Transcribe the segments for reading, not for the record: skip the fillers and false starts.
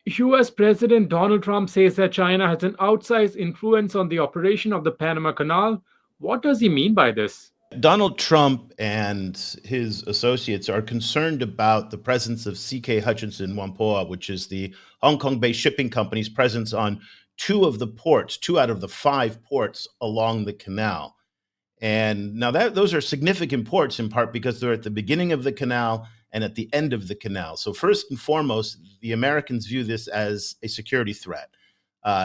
US President Donald Trump says that China has an outsized influence on the operation of the Panama Canal. What does he mean by this? Donald Trump and his associates are concerned about the presence of CK Hutchinson Whampoa, which is the Hong Kong-based shipping company's presence on two out of the five ports along the canal. And now those are significant ports in part because they're at the beginning of the canal and at the end of the canal. So first and foremost, the Americans view this as a security threat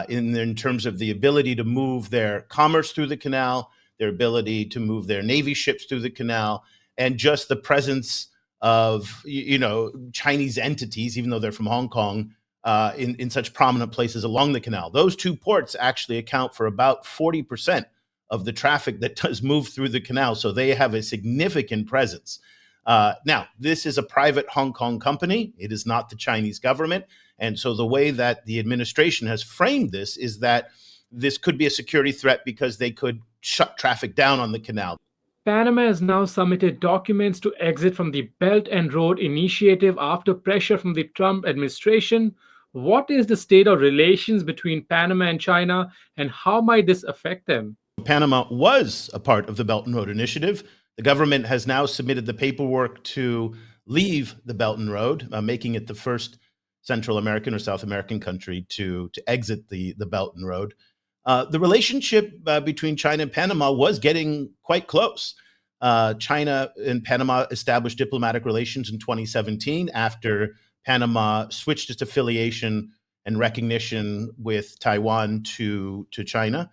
in terms of the ability to move their commerce through the canal, their ability to move their Navy ships through the canal, and just the presence of Chinese entities, even though they're from Hong Kong, in such prominent places along the canal. Those two ports actually account for about 40% of the traffic that does move through the canal. So they have a significant presence. Now, this is a private Hong Kong company. It is not the Chinese government. And so the way that the administration has framed this is that this could be a security threat because they could shut traffic down on the canal. Panama has now submitted documents to exit from the Belt and Road Initiative after pressure from the Trump administration. What is the state of relations between Panama and China, and how might this affect them? Panama was a part of the Belt and Road Initiative. The government has now submitted the paperwork to leave the Belt and Road, making it the first Central American or South American country to exit the Belt and Road. The relationship between China and Panama was getting quite close. China and Panama established diplomatic relations in 2017 after Panama switched its affiliation and recognition with Taiwan to China.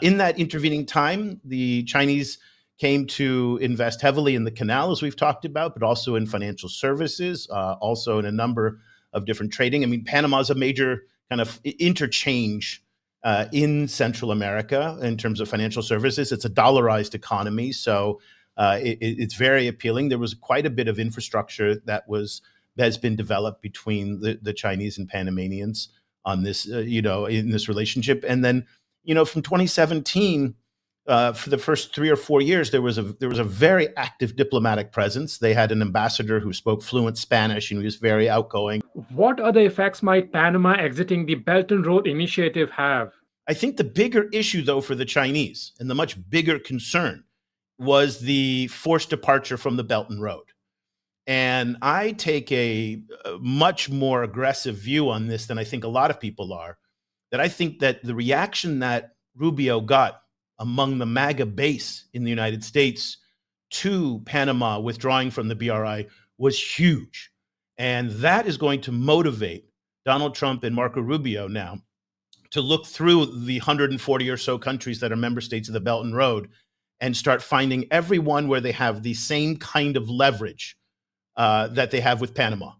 In that intervening time, the Chinese came to invest heavily in the canal, as we've talked about, but also in financial services, also in a number of different trading. I mean, Panama is a major kind of interchange in Central America in terms of financial services. It's a dollarized economy, so it's very appealing. There was quite a bit of infrastructure that's been developed between the Chinese and Panamanians on this, in this relationship. And then, from 2017, for the first 3 or 4 years, there was a very active diplomatic presence. They had an ambassador who spoke fluent Spanish and he was very outgoing. What other effects might Panama exiting the Belt and Road Initiative have? I think the bigger issue, though, for the Chinese and the much bigger concern was the forced departure from the Belt and Road. And I take a much more aggressive view on this than I think a lot of people are, that I think that the reaction that Rubio got among the MAGA base in the United States to Panama withdrawing from the BRI was huge. And that is going to motivate Donald Trump and Marco Rubio now to look through the 140 or so countries that are member states of the Belt and Road and start finding every one where they have the same kind of leverage that they have with Panama.